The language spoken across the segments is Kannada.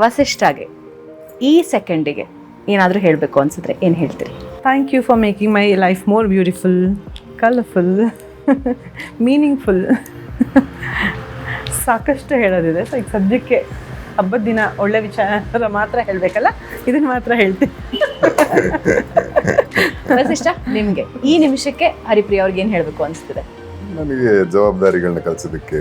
ವಸಿಷ್ಠಗೆ ಈ ಸೆಕೆಂಡಿಗೆ ಏನಾದರೂ ಹೇಳಬೇಕು ಅನ್ಸಿದ್ರೆ ಏನು ಹೇಳ್ತೀರಿ? Thank you for making my life more beautiful, colourful, meaningful. ಸಾಕಷ್ಟು ಹೇಳೋದಿದೆ. ಸೊ ಈಗ ಸದ್ಯಕ್ಕೆ ಹಬ್ಬದ ದಿನ ಒಳ್ಳೆ ವಿಚಾರ ಮಾತ್ರ ಹೇಳಬೇಕಲ್ಲ, ಇದನ್ನು ಮಾತ್ರ ಹೇಳ್ತೀನಿ. ವಸಿಷ್ಠ, ನಿಮಗೆ ಈ ನಿಮಿಷಕ್ಕೆ ಹರಿಪ್ರಿಯ ಅವ್ರಿಗೆ ಏನು ಹೇಳಬೇಕು ಅನಿಸ್ತಿದೆ? ನನಗೆ ಜವಾಬ್ದಾರಿಗಳನ್ನ ಕಲಿಸೋದಕ್ಕೆ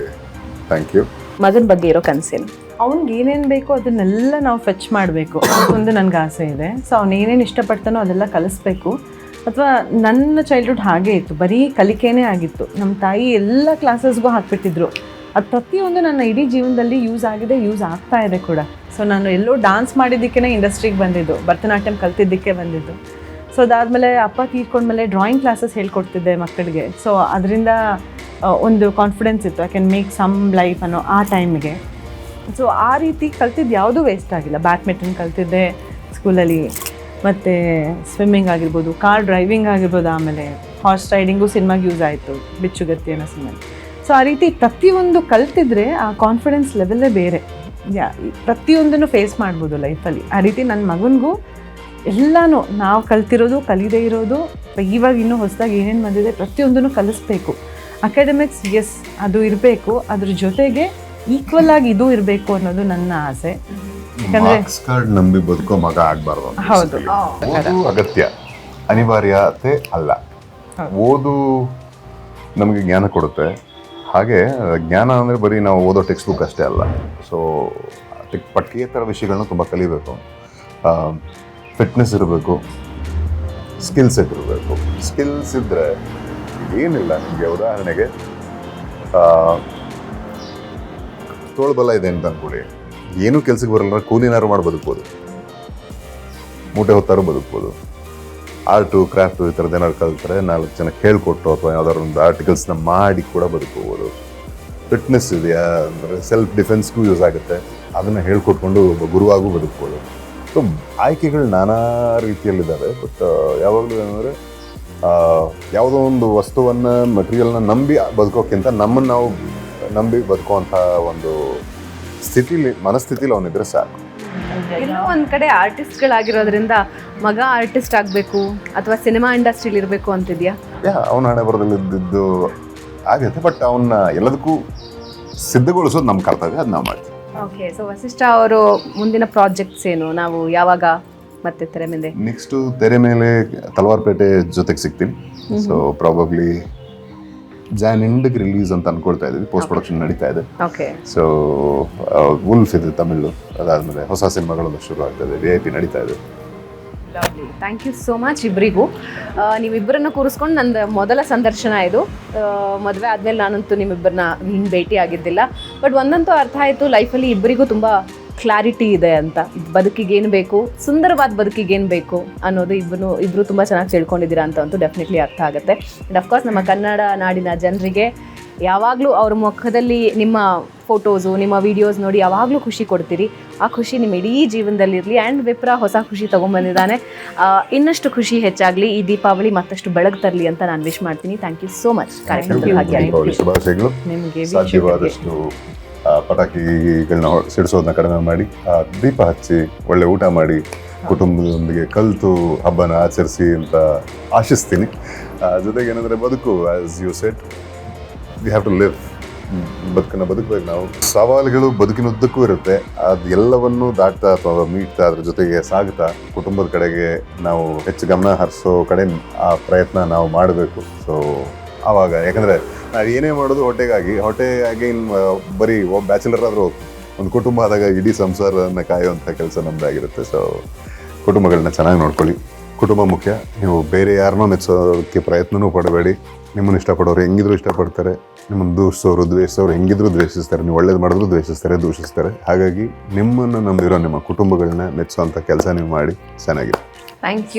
ಥ್ಯಾಂಕ್ ಯು. ಮಗನ ಬಗ್ಗೆ ಇರೋ ಕನಸೇನು? ಅವ್ನಿಗೆ ಏನೇನು ಬೇಕೋ ಅದನ್ನೆಲ್ಲ ನಾವು ಫೆಚ್ ಮಾಡಬೇಕು ಅದೊಂದು ನನಗೆ ಆಸೆ ಇದೆ. ಸೊ ಅವ್ನು ಏನೇನು ಇಷ್ಟಪಡ್ತಾನೋ ಅದೆಲ್ಲ ಕಲಿಸ್ಬೇಕು. ಅಥವಾ ನನ್ನ ಚೈಲ್ಡ್ಹುಡ್ ಹಾಗೇ ಇತ್ತು, ಬರೀ ಕಲಿಕೆನೇ ಆಗಿತ್ತು. ನಮ್ಮ ತಾಯಿ ಎಲ್ಲ ಕ್ಲಾಸಸ್ಗೂ ಹಾಕ್ಬಿಟ್ಟಿದ್ರು. ಅದು ಪ್ರತಿಯೊಂದು ನನ್ನ ಇಡೀ ಜೀವನದಲ್ಲಿ ಯೂಸ್ ಆಗಿದೆ, ಯೂಸ್ ಆಗ್ತಾ ಇದೆ ಕೂಡ. ಸೊ ನಾನು ಎಲ್ಲೋ ಡಾನ್ಸ್ ಮಾಡಿದ್ದಕ್ಕೇ ಇಂಡಸ್ಟ್ರಿಗೆ ಬಂದಿದ್ದು, ಭರತನಾಟ್ಯಂ ಕಲ್ತಿದ್ದಕ್ಕೆ ಬಂದಿದ್ದು. ಸೊ ಅದಾದಮೇಲೆ ಅಪ್ಪ ತೀರ್ಕೊಂಡ್ಮೇಲೆ ಡ್ರಾಯಿಂಗ್ ಕ್ಲಾಸಸ್ ಹೇಳ್ಕೊಡ್ತಿದ್ದೆ ಮಕ್ಕಳಿಗೆ. ಸೊ ಅದರಿಂದ ಒಂದು ಕಾನ್ಫಿಡೆನ್ಸ್ ಇತ್ತು, I can make some life ಅನ್ನೋ ಆ ಟೈಮಿಗೆ. ಸೊ ಆ ರೀತಿ ಕಲ್ತಿದ್ದು ಯಾವುದೂ ವೇಸ್ಟ್ ಆಗಿಲ್ಲ. ಬ್ಯಾಡ್ಮಿಂಟನ್ ಕಲ್ತಿದ್ದೆ ಸ್ಕೂಲಲ್ಲಿ, ಮತ್ತು ಸ್ವಿಮ್ಮಿಂಗ್ ಆಗಿರ್ಬೋದು, ಕಾರ್ ಡ್ರೈವಿಂಗ್ ಆಗಿರ್ಬೋದು, ಆಮೇಲೆ ಹಾರ್ಸ್ ರೈಡಿಂಗು ಸಿನಿಮಾಗೆ ಯೂಸ್ ಆಯಿತು, ಬಿಚ್ಚುಗತ್ತಿ ಅನ್ನೋ ಸಿನಿಮಾಗೆ. ಸೊ ಆ ರೀತಿ ಪ್ರತಿಯೊಂದು ಕಲ್ತಿದ್ರೆ ಆ ಕಾನ್ಫಿಡೆನ್ಸ್ ಲೆವೆಲ್ಲೇ ಬೇರೆ. ಪ್ರತಿಯೊಂದನ್ನು ಫೇಸ್ ಮಾಡ್ಬೋದು ಲೈಫಲ್ಲಿ. ಆ ರೀತಿ ನನ್ನ ಮಗನಿಗೂ ಎಲ್ಲನೂ ನಾವು ಕಲ್ತಿರೋದು, ಕಲಿದೇ ಇರೋದು, ಇವಾಗ ಇನ್ನೂ ಹೊಸದಾಗಿ ಏನೇನು ಬಂದಿದೆ ಪ್ರತಿಯೊಂದನ್ನು ಕಲಿಸ್ಬೇಕು. ಅಕಾಡೆಮಿಕ್ಸ್ ಎಸ್ ಅದು ಇರಬೇಕು, ಅದ್ರ ಜೊತೆಗೆ ಈಕ್ವಲ್ ಆಗಿ ಇದು ಇರಬೇಕು ಅನ್ನೋದು ನನ್ನ ಆಸೆ. ಯಾಕಂದ್ರೆ ನಂಬಿ ಬದುಕೋ ಮಗ ಆಗ್ಬಾರ್ದು. ಹೌದು, ಓದು ಅಗತ್ಯ, ಅನಿವಾರ್ಯತೆ ಅಲ್ಲ. ಓದು ನಮಗೆ ಜ್ಞಾನ ಕೊಡುತ್ತೆ. ಹಾಗೆ ಜ್ಞಾನ ಅಂದರೆ ಬರೀ ನಾವು ಓದೋ ಟೆಕ್ಸ್ಟ್ ಬುಕ್ ಅಷ್ಟೇ ಅಲ್ಲ. ಸೊ ಪಠ್ಯೇತರ ವಿಷಯಗಳನ್ನ ತುಂಬ ಕಲಿಬೇಕು. ಫಿಟ್ನೆಸ್ ಇರಬೇಕು, ಸ್ಕಿಲ್ ಸೆಟ್ ಇರಬೇಕು. ಸ್ಕಿಲ್ಸ್ ಇದ್ದರೆ ಏನಿಲ್ಲ, ನಿಮಗೆ ಉದಾಹರಣೆಗೆ ತೋಳ್ಬಲ ಇದೆ ಅಂತ ಅಂದ್ಕೊಳ್ಳಿ, ಏನೂ ಕೆಲ್ಸಕ್ಕೆ ಬರಲ್ಲ, ಕೂಲಿನಾರು ಮಾಡಿ ಬದುಕ್ಬೋದು, ಮೂಟೆ ಹೊತ್ತಾರು ಬದುಕ್ಬೋದು. ಆರ್ಟು ಕ್ರಾಫ್ಟು ಈ ಥರದ್ದು ಏನಾದ್ರು ಕಲ್ತ್ರೆ 4 ಜನಕ್ಕೆ ಹೇಳ್ಕೊಟ್ಟು ಅಥವಾ ಯಾವ್ದಾದ್ರು ಒಂದು ಆರ್ಟಿಕಲ್ಸ್ನ ಮಾಡಿ ಕೂಡ ಬದುಕೋಬೋದು. ಫಿಟ್ನೆಸ್ ಇದೆಯಾ ಅಂದರೆ ಸೆಲ್ಫ್ ಡಿಫೆನ್ಸ್ಗೂ ಯೂಸ್ ಆಗುತ್ತೆ, ಅದನ್ನು ಹೇಳ್ಕೊಟ್ಕೊಂಡು ಒಬ್ಬ ಗುರುವಾಗೂ ಬದುಕ್ಬೋದು. ಸೊ ಆಯ್ಕೆಗಳು ನಾನಾ ರೀತಿಯಲ್ಲಿದ್ದಾವೆ. ಬಟ್ ಯಾವಾಗಲೂ ಏನಂದರೆ ಯಾವುದೋ ಒಂದು ವಸ್ತುವನ್ನು ಮೆಟೀರಿಯಲ್ನ ನಂಬಿ ಬದುಕೋಕ್ಕಿಂತ ನಮ್ಮನ್ನು ನಾವು ನಂಬಿ ಬದುಕುವಂಥ ಒಂದು ಮನಸ್ಥಿತಿಲಿ ಅವನಿದ್ರೆ ಸಾಕು. ಎಲ್ಲೋ ಒಂದು ಕಡೆ ಆರ್ಟಿಸ್ಟ್ಗಳಾಗಿರೋದ್ರಿಂದ ಮಗ ಆರ್ಟಿಸ್ಟ್ ಆಗಬೇಕು ಅಥವಾ ಸಿನಿಮಾ ಇಂಡಸ್ಟ್ರಿಲಿ ಇರಬೇಕು ಅಂತಿದ್ಯಾ? ಅವನ ಹಣೆ ಬರದಲ್ಲಿ ಇದ್ದಿದ್ದು ಆಗುತ್ತೆ. ಬಟ್ ಅವನ್ನ ಎಲ್ಲದಕ್ಕೂ ಸಿದ್ಧಗೊಳಿಸೋದು ನಮ್ಮ ಕರ್ತವ್ಯ, ಅದು ನಾವು ಮಾಡ್ತೀವಿ. ಓಕೆ, ಸೊ ವಸಿಷ್ಠ ಅವರು ಮುಂದಿನ ಪ್ರಾಜೆಕ್ಟ್ಸ್ ಏನು? ನಾವು ಯಾವಾಗ ಮತ್ತೆ ತೆರೆ ಮೇಲೆ? ನೆಕ್ಸ್ಟು ತೆರೆ ಮೇಲೆ ತಲವಾರ್ಪೇಟೆ ಜೊತೆಗೆ ಸಿಗ್ತೀನಿ. ಸೊ ಪ್ರಾಬಬ್ಲಿ ಜಾನ್ ಎಂಡ್ಗೆ ರಿಲೀಸ್ ಅಂತ ಅನ್ಕೊಳ್ತಾ ಇದ್ದೀವಿ. ಪೋಸ್ಟ್ ಪ್ರೊಡಕ್ಷನ್ ನಡೀತಾ ಇದೆ. ಓಕೆ, ಸೊ ವುಲ್ಫ್ ಇದೆ ತಮಿಳು, ಅದಾದಮೇಲೆ ಹೊಸ ಸಿನಿಮಾಗಳು ಶುರು ಆಗ್ತಾ ಇದೆ, VIP ನಡೀತಾ ಇದೆ. ಥ್ಯಾಂಕ್ ಯು ಸೋ ಮಚ್ ಇಬ್ಬರಿಗೂ. ನೀವಿಬ್ಬರನ್ನು ಕೂರಿಸ್ಕೊಂಡು ನಂದು ಮೊದಲ ಸಂದರ್ಶನ ಇದು. ಮದುವೆ ಆದಮೇಲೆ ನಾನಂತೂ ನಿಮ್ಮಿಬ್ಬರನ್ನ ಹಿಂಗೆ ಭೇಟಿ ಆಗಿದ್ದಿಲ್ಲ. ಬಟ್ ಒಂದಂತೂ ಅರ್ಥ ಆಯಿತು, ಲೈಫಲ್ಲಿ ಇಬ್ಬರಿಗೂ ತುಂಬ ಕ್ಲಾರಿಟಿ ಇದೆ ಅಂತ. ಬದುಕಿಗೇನು ಬೇಕು, ಸುಂದರವಾದ ಬದುಕಿಗೇನು ಬೇಕು ಅನ್ನೋದು ಇಬ್ಬರು ತುಂಬ ಚೆನ್ನಾಗಿ ತಿಳ್ಕೊಂಡಿದ್ದೀರಾ ಅಂತಂತೂ ಡೆಫಿನೆಟ್ಲಿ ಅರ್ಥ ಆಗುತ್ತೆ. ಆ್ಯಂಡ್ ಅಫ್ಕೋರ್ಸ್ ನಮ್ಮ ಕನ್ನಡ ನಾಡಿನ ಜನರಿಗೆ ಯಾವಾಗಲೂ ಅವ್ರ ಮುಖದಲ್ಲಿ ನಿಮ್ಮ ಫೋಟೋಸು, ನಿಮ್ಮ ವೀಡಿಯೋಸ್ ನೋಡಿ ಯಾವಾಗಲೂ ಖುಷಿ ಕೊಡ್ತೀರಿ. ಆ ಖುಷಿ ನಿಮ್ಮ ಇಡೀ ಜೀವನದಲ್ಲಿರಲಿ. ಆ್ಯಂಡ್ ವಿಪ್ರ ಹೊಸ ಖುಷಿ ತೊಗೊಂಬಂದಿದ್ದಾನೆ. ಇನ್ನಷ್ಟು ಖುಷಿ ಹೆಚ್ಚಾಗಲಿ, ಈ ದೀಪಾವಳಿ ಮತ್ತಷ್ಟು ಬೆಳಕು ತರಲಿ ಅಂತ ನಾನು ವಿಶ್ ಮಾಡ್ತೀನಿ. Thank you so much. ಶುಭಾಶಯಗಳು. ಸಾಧ್ಯವಾದಷ್ಟು ಪಟಾಕಿಗಳನ್ನ ಸಿಡಿಸೋದನ್ನ ಕಡಿಮೆ ಮಾಡಿ, ದೀಪ ಹಚ್ಚಿ, ಒಳ್ಳೆ ಊಟ ಮಾಡಿ, ಕುಟುಂಬದೊಂದಿಗೆ ಕಲಿತು ಹಬ್ಬನ ಆಚರಿಸಿ ಅಂತ ಆಶಿಸ್ತೀನಿ. ಜೊತೆಗೆ ಏನಂದರೆ ಬದುಕು, as you said, we have to live. ಬದುಕನ್ನು ಬದುಕಬೇಕು ನಾವು. ಸವಾಲುಗಳು ಬದುಕಿನುದ್ದಕ್ಕೂ ಇರುತ್ತೆ. ಅದು ಎಲ್ಲವನ್ನೂ ದಾಟ್ತಾ ಅಥವಾ ಮೀಟ್ತಾ ಅದ್ರ ಜೊತೆಗೆ ಸಾಗುತ್ತಾ ಕುಟುಂಬದ ಕಡೆಗೆ ನಾವು ಹೆಚ್ಚು ಗಮನ ಹರಿಸೋ ಕಡೆ ಆ ಪ್ರಯತ್ನ ನಾವು ಮಾಡಬೇಕು. ಸೊ ಆವಾಗ, ಯಾಕಂದರೆ ನಾವು ಏನೇ ಮಾಡೋದು ಹೊಟ್ಟೆಗಾಗಿ ಬರೀ ಒಬ್ಬ ಬ್ಯಾಚುಲರ್ ಆದರೂ ಒಂದು ಕುಟುಂಬ ಆದಾಗ ಇಡೀ ಸಂಸಾರನ ಕಾಯುವಂಥ ಕೆಲಸ ನಮ್ಮದಾಗಿರುತ್ತೆ. ಸೊ ಕುಟುಂಬಗಳನ್ನ ಚೆನ್ನಾಗಿ ನೋಡ್ಕೊಳ್ಳಿ. ಕುಟುಂಬ ಮುಖ್ಯ. ನೀವು ಬೇರೆ ಯಾರನ್ನೋ ಮೆಚ್ಚೋದಕ್ಕೆ ಪ್ರಯತ್ನವೂ ಪಡಬೇಡಿ. ನಿಮ್ಮನ್ನು ಇಷ್ಟಪಡೋರು ಹೆಂಗಿದ್ರು ಇಷ್ಟಪಡ್ತಾರೆ, ನಿಮ್ಮನ್ನು ದ್ವೇಷಿಸೋರು ಹೆಂಗಿದ್ರು ದ್ವೇಷಿಸ್ತಾರೆ, ನೀವು ಒಳ್ಳೇದು ಮಾಡಿದ್ರು ದ್ವೇಷಿಸ್ತಾರೆ, ದೂಷಿಸ್ತಾರೆ. ಹಾಗಾಗಿ ನಿಮ್ಮನ್ನು ನಂಬಿರೋ ನಿಮ್ಮ ಕುಟುಂಬಗಳನ್ನ ಮೆಚ್ಚುವಂಥ ಕೆಲಸ ನೀವು ಮಾಡಿ ಚೆನ್ನಾಗಿದೆ. Thank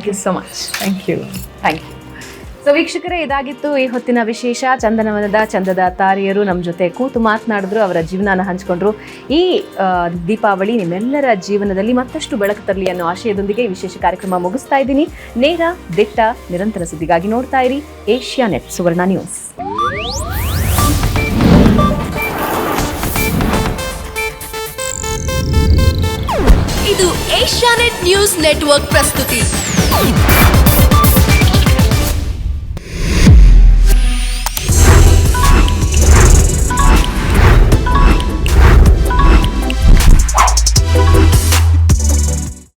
you so much. Thank you. So ವೀಕ್ಷಕರೇ, ಇದಾಗಿತ್ತು ಈ ಹೊತ್ತಿನ ವಿಶೇಷ. ಚಂದನವನದ ಚಂದದ ತಾರೆಯರು ನಮ್ಮ ಜೊತೆ ಕೂತು ಮಾತನಾಡಿದ್ರು, ಅವರ ಜೀವನನ ಹಂಚಿಕೊಂಡ್ರು. ಈ ದೀಪಾವಳಿ ನಿಮ್ಮೆಲ್ಲರ ಜೀವನದಲ್ಲಿ ಮತ್ತಷ್ಟು ಬೆಳಕು ತರಲಿ ಅನ್ನೋ ಆಶಯದೊಂದಿಗೆ ಈ ವಿಶೇಷ ಕಾರ್ಯಕ್ರಮ ಮುಗಿಸ್ತಾ ಇದ್ದೀನಿ. ನೇರ, ದಿಟ್ಟ, ನಿರಂತರ ಸುದ್ದಿಗಾಗಿ ನೋಡ್ತಾ ಇರಿ ಏಷ್ಯಾನೆಟ್ ಸುವರ್ಣ ನ್ಯೂಸ್. ಇದು ಏಷ್ಯಾನೆಟ್ ನ್ಯೂಸ್ ನೆಟ್ವರ್ಕ್ ಪ್ರಸ್ತುತಿ.